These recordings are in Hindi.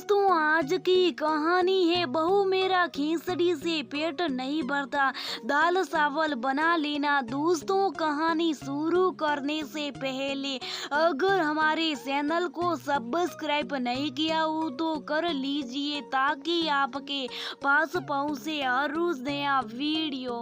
दोस्तों, आज की कहानी है बहू मेरा खिचड़ी से पेट नहीं भरता, दाल चावल बना लेना। दोस्तों, कहानी शुरू करने से पहले अगर हमारे चैनल को सब्सक्राइब नहीं किया हो तो कर लीजिए ताकि आपके पास पहुंचे हर रोज नया वीडियो।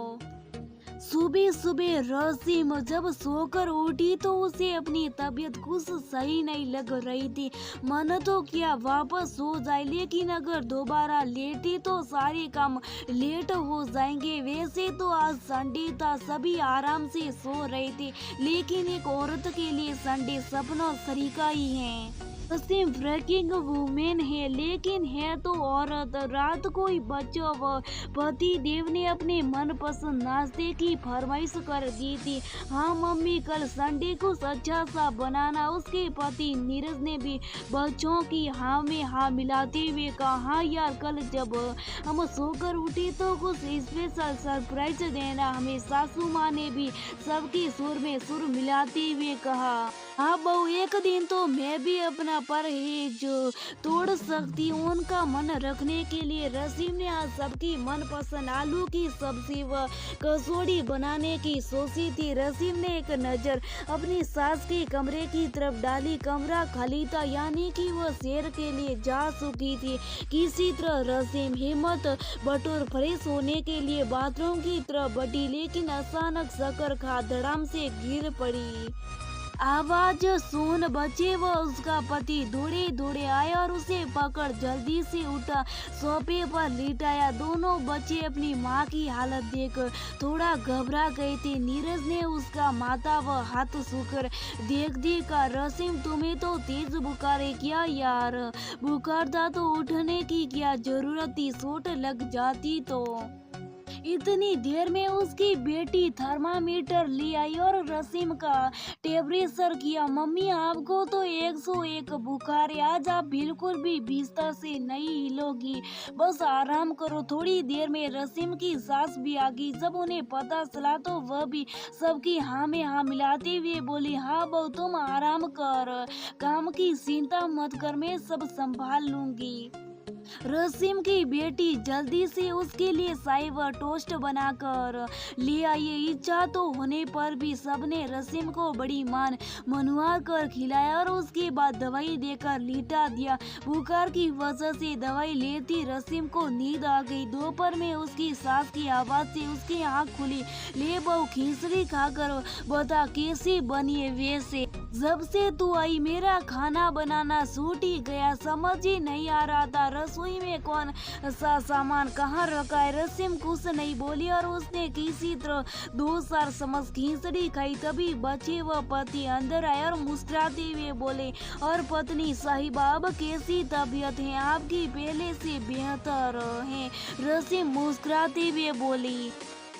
सुबह सुबह रसीम जब सोकर उठी तो उसे अपनी तबीयत कुछ सही नहीं लग रही थी। मन तो क्या वापस सो जाए, लेकिन अगर दोबारा लेटी तो सारे काम लेट हो जाएंगे। वैसे तो आज संडे था, सभी आराम से सो रहे थे, लेकिन एक औरत के लिए संडे सपना तरीका ही है। रसीम वर्किंग वुमेन है, लेकिन है तो औरत। रात को ही बच्चों व पति देव ने अपने मनपसंद नाश्ते की फरमाइश कर दी थी। हाँ मम्मी, कल संडे को अच्छा सा बनाना। उसके पति नीरज ने भी बच्चों की हाँ में हाँ मिलाते हुए कहा, हाँ यार, कल जब हम सोकर उठे तो कुछ स्पेशल सरप्राइज देना। हमें सासू माँ ने भी सबके सुर में सुर मिलाते हुए कहा, हाँ बहू, एक दिन तो मैं भी अपना परहेज तोड़ सकती हूँ। उनका मन रखने के लिए रसीम ने आज सबकी मनपसंद आलू की सब्जी व कचौड़ी बनाने की सोची थी। रसीम ने एक नज़र अपनी सास के कमरे की तरफ डाली। कमरा खाली था, यानी कि वह सैर के लिए जा चुकी थी। किसी तरह रसीम हिम्मत बटोर फ्रेश होने के लिए बाथरूम की तरफ बढ़ी, लेकिन अचानक शक्कर खा धड़ाम से गिर पड़ी। आवाज सुन बच्चे व उसका पति दौड़े दौड़े आए और उसे पकड़ जल्दी से उठा सोफे पर लिटाया। दोनों बच्चे अपनी माँ की हालत देख थोड़ा घबरा गए थे। नीरज ने उसका माथा व हाथ छूकर देख का, रसीम तुम्हें तो तेज बुखार है क्या यार? बुखार था तो उठने की क्या जरूरत थी, चोट लग जाती तो। इतनी देर में उसकी बेटी थर्मामीटर ले आई और रसीम का टेम्परेचर किया। मम्मी, आपको तो 101 बुखार है, आज आप बिल्कुल भी बिस्तर से नहीं हिलोगी, बस आराम करो। थोड़ी देर में रसीम की सास भी आ गई। जब उन्हें पता चला तो वह भी सबकी हाँ में हाँ मिलाते हुए बोली, हाँ बहू, तुम आराम कर, काम की चिंता मत कर, मैं सब संभाल लूंगी। रसीम की बेटी जल्दी से उसके लिए चाय व टोस्ट बनाकर ले आई। इच्छा तो होने पर भी सबने रसीम को बड़ी मान मनुआ कर खिलाया और उसके बाद दवाई देकर लिटा दिया। बुखार की वजह से दवाई लेती रसीम को नींद आ गई। दोपहर में उसकी सास की आवाज से उसकी आंख खुली। ले बहू, खिचड़ी खाकर बता कैसी बनी है। वैसे जब से तू आई मेरा खाना बनाना छूट ही गया, समझ ही नहीं आ रहा था रसोई में कौन सा सामान कहाँ रखा है। रसीम कुछ नहीं बोली और उसने किसी तरह 2-4 चम्मच खिचड़ी खाई। तभी बच्चे व पति अंदर आए और मुस्कुराते हुए बोले, और पत्नी साहिबा, अब कैसी तबीयत है आपकी? पहले से बेहतर है, रसीम मुस्कुराते हुए बोली।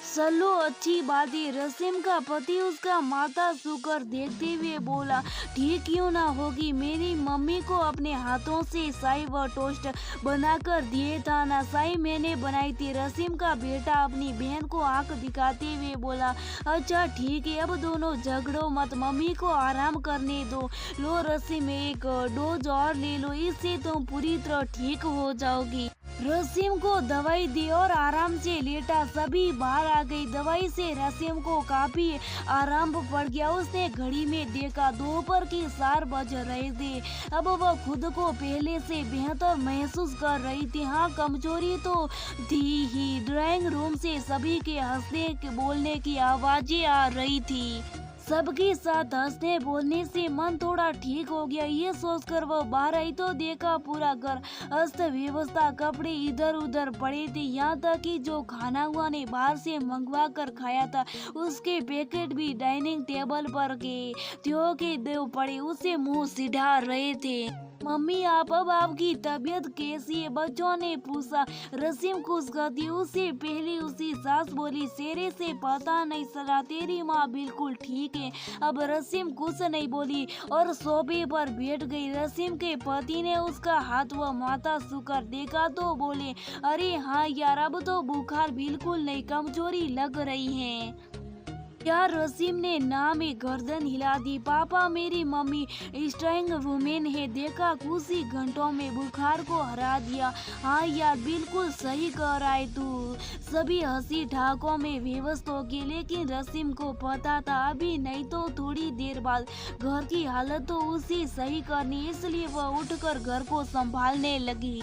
चलो अच्छी बात है। रसीम का पति उसका माथा छूकर देखते हुए बोला, ठीक क्यों ना होगी, मेरी मम्मी को अपने हाथों से चाय व टोस्ट बनाकर दिए था ना, चाय मैंने बनाई थी। रसीम का बेटा अपनी बहन को आंख दिखाते हुए बोला, अच्छा ठीक है, अब दोनों झगड़ो मत, मम्मी को आराम करने दो। लो रसीम, एक डोज और ले लो, इससे तुम पूरी तरह ठीक हो जाओगी। रसीम को दवाई दी और आराम से लेटा। सभी बाहर आ गई। दवाई से रसीम को काफी आराम पड़ गया। उसने घड़ी में देखा, दोपहर के 4 बज रहे थे। अब वह खुद को पहले से बेहतर महसूस कर रही थी। हाँ, कमजोरी तो थी ही। ड्राइंग रूम से सभी के हंसने बोलने की आवाजें आ रही थी। सबके साथ हंसने बोलने से मन थोड़ा ठीक हो गया। ये सोचकर वह बाहर आई तो देखा पूरा घर अस्त व्यवस्था, कपड़े इधर उधर पड़े थे, यहाँ तक कि जो खाना हुआ ने बाहर से मंगवा कर खाया था उसके पैकेट भी डाइनिंग टेबल पर के त्यों के दो पड़े उसे मुंह सिढ़ा रहे थे। मम्मी, अब आपकी तबीयत कैसी है? बच्चों ने पूछा। रसीम खुश करती उससे पहले उसकी सास बोली, शेरे से पता नहीं चला, तेरी माँ बिल्कुल ठीक है। अब रसीम कुछ नहीं बोली और सोफे पर बैठ गई। रसीम के पति ने उसका हाथ व माथा छूकर देखा तो बोले, अरे हाँ यार, अब तो बुखार बिल्कुल नहीं, कमजोरी लग रही है। यार रसीम ने ना में गर्दन हिला दी। पापा मेरी मम्मी स्ट्रांग वुमेन है, देखा कुछ ही घंटों में बुखार को हरा दिया। हाँ यार बिल्कुल सही कह रहा है तू। सभी हंसी ठाकों में बेबस हो गए, लेकिन रसीम को पता था अभी नहीं तो थोड़ी देर बाद घर की हालत तो उसी सही करनी, इसलिए वह उठकर घर को संभालने लगी।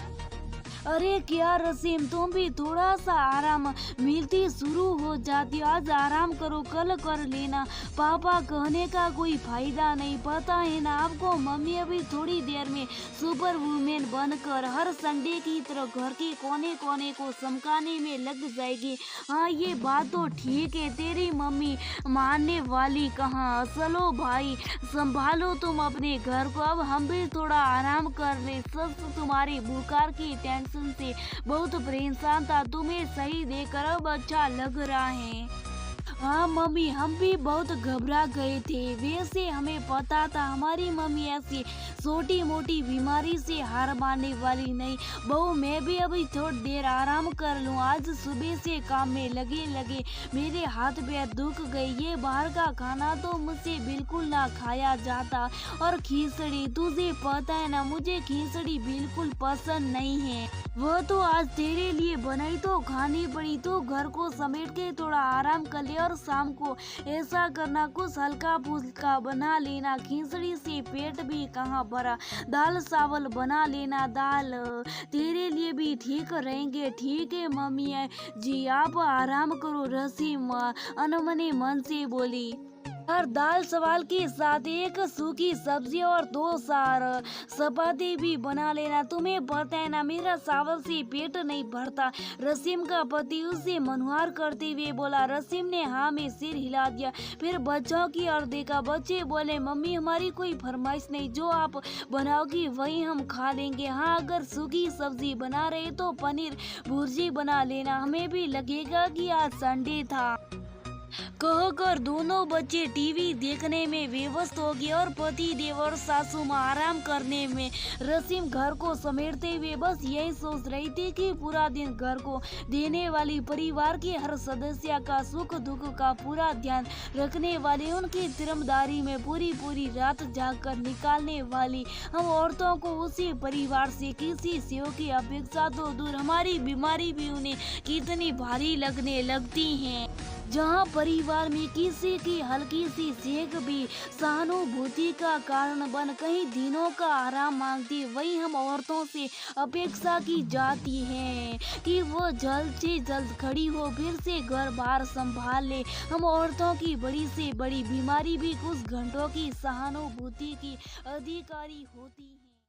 अरे क्या रसीम, तुम भी थोड़ा सा आराम मिलती शुरू हो जाती। आज आराम करो, कल कर लेना। पापा कहने का कोई फायदा नहीं, पता है ना आपको। मम्मी अभी थोड़ी देर में सुपर वुमेन बनकर हर संडे की तरह घर के कोने कोने को चमकाने में लग जाएगी। हाँ ये बात तो ठीक है, तेरी मम्मी मानने वाली कहाँ। चलो भाई संभालो तुम अपने घर को, अब हम भी थोड़ा आराम कर ले। सच तुम्हारे बुखार की टेंशन से बहुत परेशान था, तुम्हें सही देखकर अब अच्छा लग रहा है। हाँ मम्मी, हम भी बहुत घबरा गए थे। वैसे हमें पता था हमारी मम्मी ऐसी छोटी मोटी बीमारी से हार मानने वाली नहीं। बहू मैं भी अभी थोड़ी देर आराम कर लूँ। आज सुबह से काम में लगे लगे मेरे हाथ पैर दुख गए। ये बाहर का खाना तो मुझसे बिल्कुल ना खाया जाता। और खिचड़ी, तुझे पता है ना मुझे खिचड़ी बिल्कुल पसंद नहीं है। वो तो आज तेरे लिए बनाई तो खानी पड़ी। तो घर को समेट के थोड़ा आराम कर ले और शाम को ऐसा करना कुछ हल्का फुल्का बना लेना। खिचड़ी से पेट भी कहाँ भरा, दाल चावल बना लेना। दाल तेरे लिए भी ठीक रहेंगे। ठीक है मम्मी जी, आप आराम करो। रसीम अनमने मन से बोली। और दाल चावल के साथ एक सूखी सब्जी और 2 चपाती भी बना लेना। तुम्हें पता है ना मेरा चावल से पेट नहीं भरता। रसीम का पति उसे मनुहार करते हुए बोला। रसीम ने हाँ में सिर हिला दिया। फिर बच्चों की ओर देखा। बच्चे बोले मम्मी हमारी कोई फरमाइश नहीं, जो आप बनाओगी वही हम खा लेंगे। हाँ अगर सूखी सब्जी बना रहे तो पनीर भुर्जी बना लेना, हमें भी लगेगा कि आज संडे था। कहकर दोनों बच्चे टीवी देखने में व्यस्त हो गए और पति देव और सासू माँ आराम करने में। रसीम घर को समेटते हुए बस यही सोच रही थी कि पूरा दिन घर को देने वाली, परिवार के हर सदस्य का सुख दुख का पूरा ध्यान रखने वाली, उनकी जिम्मेदारी में पूरी पूरी रात जाग कर निकालने वाली हम औरतों को उसी परिवार से किसी सेवा की अपेक्षा तो दूर, हमारी बीमारी भी उन्हें कितनी भारी लगने लगती है। जहाँ परिवार में किसी की हल्की सी सेक भी सहानुभूति का कारण बन कई दिनों का आराम मांगती, वही हम औरतों से अपेक्षा की जाती है कि वो जल्द से जल्द खड़ी हो, फिर से घर बार संभाल ले। हम औरतों की बड़ी से बड़ी बीमारी भी कुछ घंटों की सहानुभूति की अधिकारी होती है।